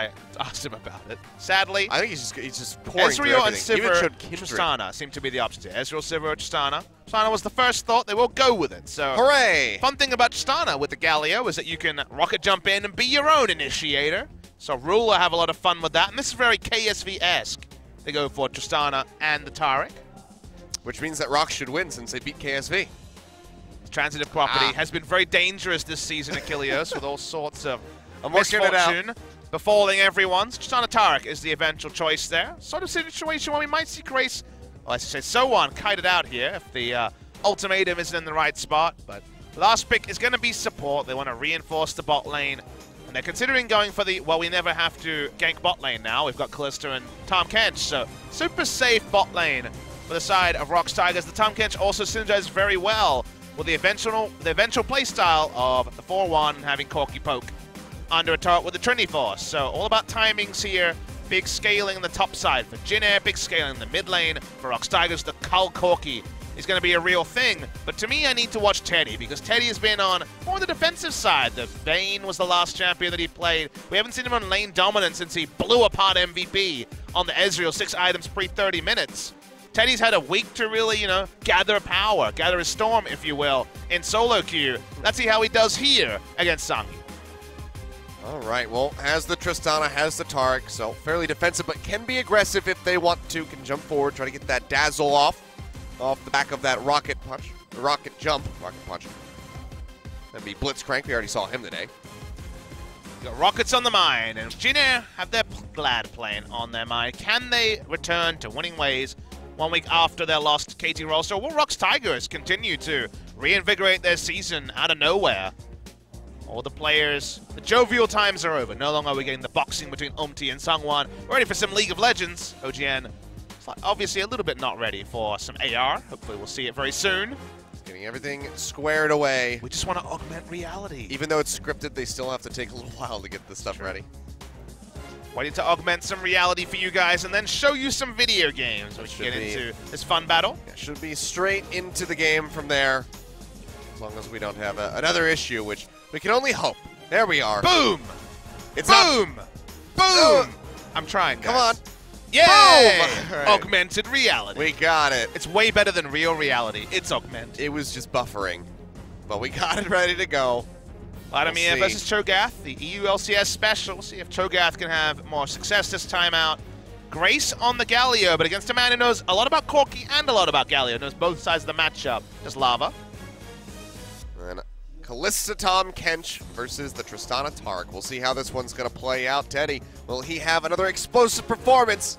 I asked him about it. Sadly, I think he's just pouring through Ezreal and everything. Even Sivir, Kindred. Tristana seem to be the options here. Ezreal, Sivir, Tristana. Tristana was the first thought. They will go with it. So, hooray! Fun thing about Tristana with the Galio is that you can rocket jump in and be your own initiator. So Rule will have a lot of fun with that. And this is very KSV-esque. They go for Tristana and the Taric. Which means that ROX should win since they beat KSV. Transitive property has been very dangerous this season at Kilios with all sorts of misfortune befalling everyone. Tristana Taric is the eventual choice there. Sort of situation where we might see Grace, well, I should say Sowan, kited out here if the ultimatum isn't in the right spot. But last pick is going to be support. They want to reinforce the bot lane. And they're considering going for the, well, we never have to gank bot lane now. We've got Kalista and Tahm Kench, so super safe bot lane for the side of ROX Tigers. The Tahm Kench also synergizes very well with the eventual playstyle of the 4-1 having Corki poke under a turret with the Trinity Force. So all about timings here. Big scaling in the top side for Jin Air, big scaling in the mid lane for ROX Tigers. The Cull Corki is going to be a real thing. But to me, I need to watch Teddy because Teddy has been on more the defensive side. The Vayne was the last champion that he played. We haven't seen him on lane dominance since he blew apart MVP on the Ezreal, 6 items pre-30 minutes. Teddy's had a week to really, gather power, gather his storm, if you will, in solo queue. Let's see how he does here against Sangi. All right, well, has the Tristana, has the Taric, so fairly defensive, but can be aggressive if they want to, can jump forward, try to get that dazzle off the back of that rocket punch, rocket punch. That'd be Blitzcrank, we already saw him today. Got rockets on the mind, and Jin Air have their glad plane on their mind. Can they return to winning ways 1 week after their lost KT roster? Will ROX Tigers continue to reinvigorate their season out of nowhere? All the players, the jovial times are over. No longer are we getting the boxing between Umti and Sungwon. We're ready for some League of Legends. OGN is obviously a little bit not ready for some AR. Hopefully we'll see it very soon. Getting everything squared away. We just want to augment reality. Even though it's scripted, they still have to take a little while to get this stuff ready. Waiting to augment some reality for you guys and then show you some video games. We can get into this fun battle. Yeah, should be straight into the game from there. As long as we don't have another issue, which we can only hope. There we are. Boom! It's boom! Up. Boom! I'm trying, guys. Come on. Yay! Boom! Right. Augmented reality. We got it. It's way better than real reality. It's augmented. It was just buffering. But we got it ready to go. Vladimir versus Cho'Gath, the EU LCS special. We'll see if Cho'Gath can have more success this time out. Grace on the Galio, but against a man who knows a lot about Corki and a lot about Galio. Knows both sides of the matchup. Just lava. And Kalista Tahm Kench versus the Tristana Taric. We'll see how this one's going to play out. Teddy, will he have another explosive performance?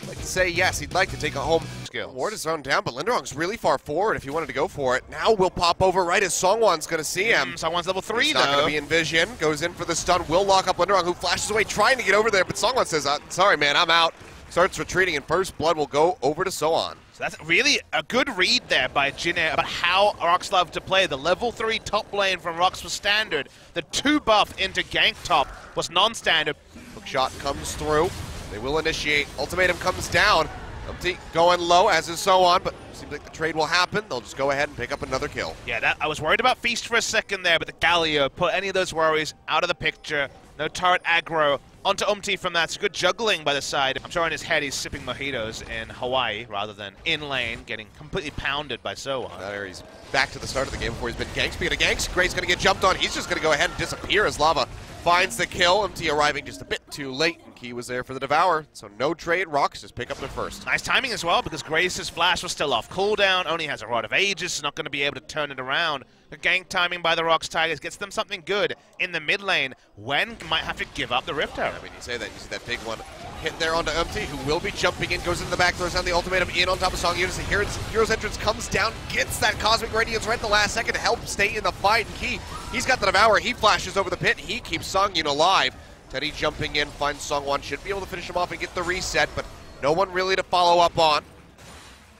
I'd like to say yes, he'd like to take a home skill. Ward is thrown down, but Linderong's really far forward if he wanted to go for it. Now we'll pop over right as Songwon's going to see him. Songwon's level 3, He's though. not going to be in vision. Goes in for the stun. Will lock up Linderong, who flashes away trying to get over there, but Songwon says, sorry, man, I'm out. Starts retreating, and first blood will go over to Soan. So that's really a good read there by Jin Air about how ROX love to play. The level 3 top lane from ROX was standard. The 2 buff into gank top was non-standard. Hook shot comes through. They will initiate. Ultimatum comes down. Umti going low, as is Soan, but seems like the trade will happen. They'll just go ahead and pick up another kill. Yeah, I was worried about Feast for a second there, but the Galio put any of those worries out of the picture. No turret aggro onto Umti from that. It's good juggling by the side. I'm sure in his head he's sipping mojitos in Hawaii rather than in lane, getting completely pounded by Soan. That area, he's back to the start of the game before he's been ganked. Speaking of ganks, Gray's going to get jumped on. He's just going to go ahead and disappear as Lava finds the kill. Umti arriving just a bit too late, and Key was there for the Devour. So no trade. ROX just pick up their first. Nice timing as well, because Grace's flash was still off cooldown, only has a Rod of Ages, so not going to be able to turn it around. The gank timing by the ROX Tigers gets them something good in the mid lane. When might have to give up the Rift Tower. I mean, you say that, you see that big one hit there onto Umti, who will be jumping in, goes into the back, throws down the ultimatum in on top of Song Yunus. The Hero's Entrance comes down, gets that Cosmic Radiance right at the last second to help stay in the fight. And Key, he's got the Devour, he flashes over the pit, he keeps Song Yun alive. Teddy jumping in, finds Songwon, should be able to finish him off and get the reset, but no one really to follow up on.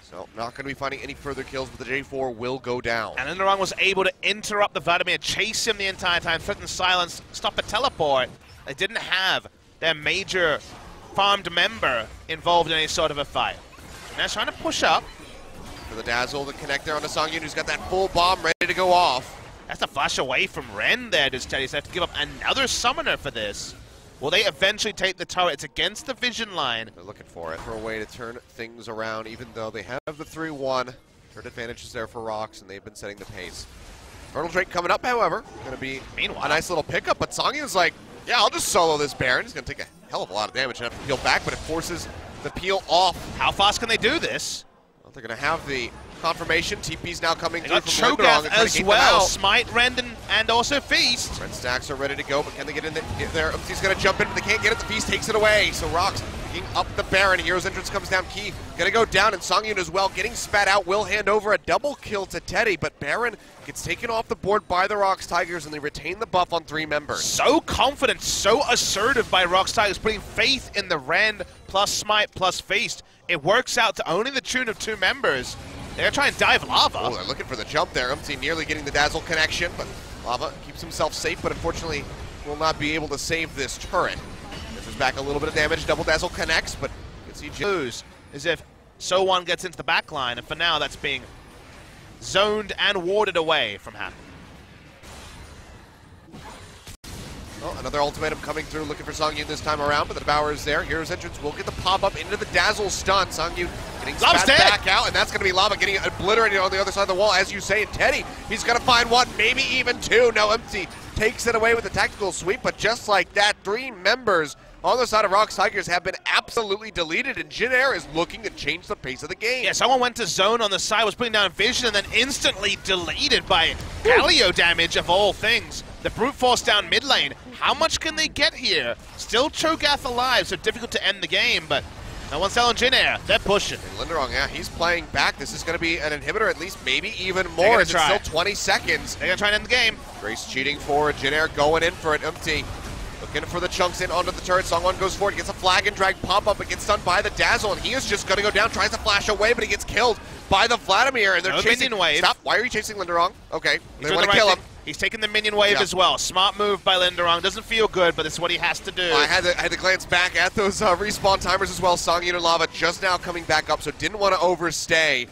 So not going to be finding any further kills, but the J4 will go down. And Linderong was able to interrupt the Vladimir, chase him the entire time, threaten silence, stop the teleport. They didn't have their major farmed member involved in any sort of a fight. And they're trying to push up. For the Dazzle, the connect there onto Songyun, who's got that full bomb ready to go off. That's a flash away from Ren there, does Teddy. So they have to give up another summoner for this. Will they eventually take the turret? It's against the vision line. They're looking for it, for a way to turn things around, even though they have the 3-1. Third advantage is there for ROX, and they've been setting the pace. Vernal Drake coming up, however, going to be a nice little pickup, but Songyun's like, yeah, I'll just solo this Baron. He's going to take a hell of a lot of damage and have to peel back, but it forces the peel off. How fast can they do this? Well, they're going to have the confirmation. TP's now coming through from Cho'Gath as well. Smite, Rend, and also Feast. Red stacks are ready to go, but can they get in there? He's going to jump in, but they can't get it. The Feast takes it away. So ROX picking up the Baron. Hero's entrance comes down. Key going to go down, and Songyun as well. Getting spat out. Will hand over a double kill to Teddy, but Baron gets taken off the board by the ROX Tigers, and they retain the buff on 3 members. So confident, so assertive by ROX Tigers, putting faith in the Rend plus Smite plus Feast. It works out to only the tune of 2 members. They're going to try and dive Lava. Oh, they're looking for the jump there. Nearly getting the Dazzle connection, but Lava keeps himself safe, but unfortunately will not be able to save this turret. This is back a little bit of damage. Double Dazzle connects, but you can see lose as if So1 gets into the back line, and for now that's being zoned and warded away from happening. Oh, another ultimatum coming through, looking for Songyun this time around, but the Devourer is there. Hero's entrance will get the pop-up into the Dazzle stun. Songyun getting spat back out, and that's going to be Lava getting obliterated on the other side of the wall. As you say, and Teddy, he's going to find 1, maybe even 2. No, Empty takes it away with a tactical sweep, but just like that, 3 members on the side of ROX Tigers have been absolutely deleted, and Jin Air is looking to change the pace of the game. Yeah, someone went to zone on the side, was putting down vision, and then instantly deleted by Galio damage of all things. The brute force down mid lane. How much can they get here? Still Cho'Gath alive, so difficult to end the game, but no one's selling Jin Air. They're pushing. And Linderong, yeah, he's playing back. This is going to be an inhibitor, at least maybe even more. It's still 20 seconds. They're going to try and end the game. Grace cheating forward. Jin Air going in for it. Empty. Looking for the chunks in onto the turret. Song1 goes forward, gets a flag and drag pop-up, but gets stunned by the Dazzle, and he is just going to go down, tries to flash away, but he gets killed by the Vladimir, and they're chasing. Wave. Stop. Why are you chasing Linderong? Okay. They want to kill him. He's taking the minion wave as well. Smart move by Linderong. Doesn't feel good, but it's what he has to do. I had to glance back at those respawn timers as well. Songyun and Lava just now coming back up, so didn't want to overstay.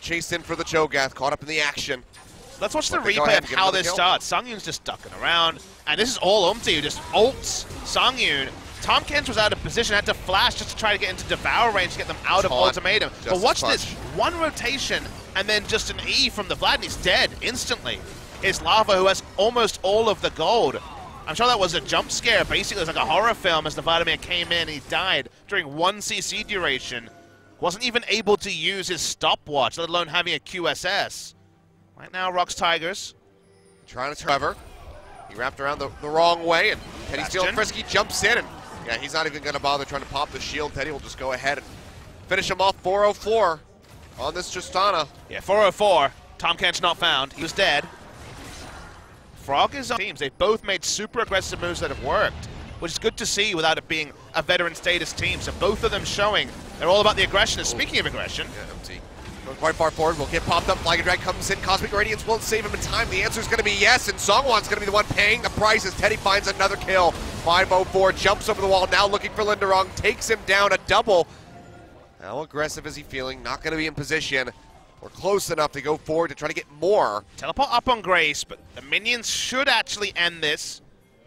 Chased in for the Cho'Gath, caught up in the action. Let's watch the replay of how this starts. Songyun's just ducking around, and this is all Umti who just ults Songyun. Tahm Kench was out of position, had to flash just to try to get into Devour range to get them out of ultimatum. But watch this, 1 rotation, and then just an E from the Vlad, and he's dead instantly. It's Lava who has almost all of the gold. I'm sure that was a jump scare. Basically, it was like a horror film as the Vladimir came in. He died during 1 CC duration. Wasn't even able to use his stopwatch, let alone having a QSS. Right now, ROX Tigers trying to Trevor. He wrapped around the wrong way, and Teddy's feeling frisky, jumps in, and yeah, he's not even going to bother trying to pop the shield. Teddy will just go ahead and finish him off. 404 on this Tristana. Yeah, 404. Tahm Kench not found. He was dead. Frog is on teams. They've both made super aggressive moves that have worked, which is good to see without it being a veteran status team. So both of them showing they're all about the aggression. And speaking of aggression, yeah, Empty going quite far forward. Will get popped up. Flag and Drag comes in. Cosmic Radiance won't save him in time. The answer is going to be yes, and Songwon's going to be the one paying the price as Teddy finds another kill. 504 jumps over the wall. Now looking for Linderong. Takes him down a double. How aggressive is he feeling? Not going to be in position. We're close enough to go forward to try to get more. Teleport up on Grace, but the minions should actually end this.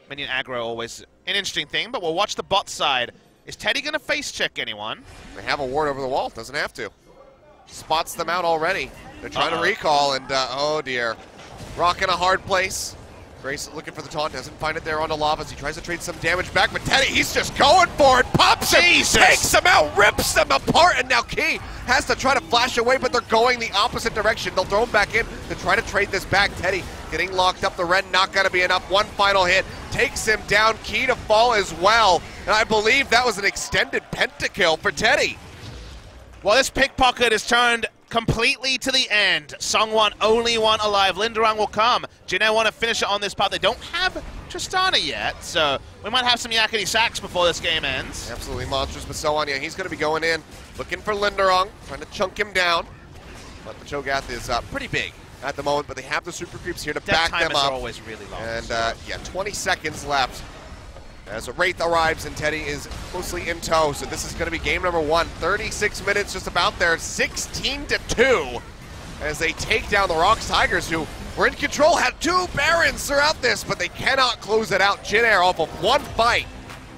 Minion aggro always an interesting thing, but we'll watch the bot side. Is Teddy going to face check anyone? They have a ward over the wall. Doesn't have to. Spots them out already. They're trying to recall, and oh dear. Rock in a hard place. Grace looking for the taunt, doesn't find it there onto Lava as he tries to trade some damage back, but Teddy, he's just going for it, pops him, takes him out, rips them apart, and now Key has to try to flash away, but they're going the opposite direction. They'll throw him back in to try to trade this back. Teddy getting locked up, the Ren not gonna be enough. 1 final hit, takes him down, Key to fall as well, and I believe that was an extended pentakill for Teddy. Well, this pickpocket is turned completely to the end. Songwon only one alive. Linderong will come. Jin Air want to finish it on this part. They don't have Tristana yet, so we might have some yakety sacks before this game ends. Absolutely monstrous, but so on. Yeah, he's going to be going in, looking for Linderong, trying to chunk him down. But the Cho'Gath is pretty big at the moment, but they have the super creeps here to back them up. Are always really long. And yeah, 20 seconds left as a Wraith arrives and Teddy is closely in tow. So this is going to be game number 1. 36 minutes just about there, 16-2 as they take down the ROX Tigers, who were in control, had 2 Barons throughout this, but they cannot close it out. Jin Air off of 1 fight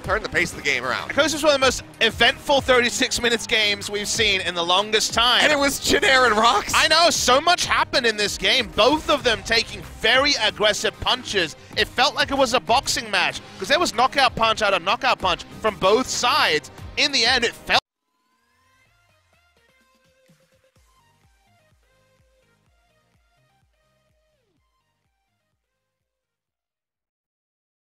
turn the pace of the game around. Because it's one of the most eventful 36 minutes games we've seen in the longest time. And it was Jinair and ROX. I know, so much happened in this game. Both of them taking very aggressive punches. It felt like it was a boxing match because there was knockout punch out of knockout punch from both sides. In the end, it felt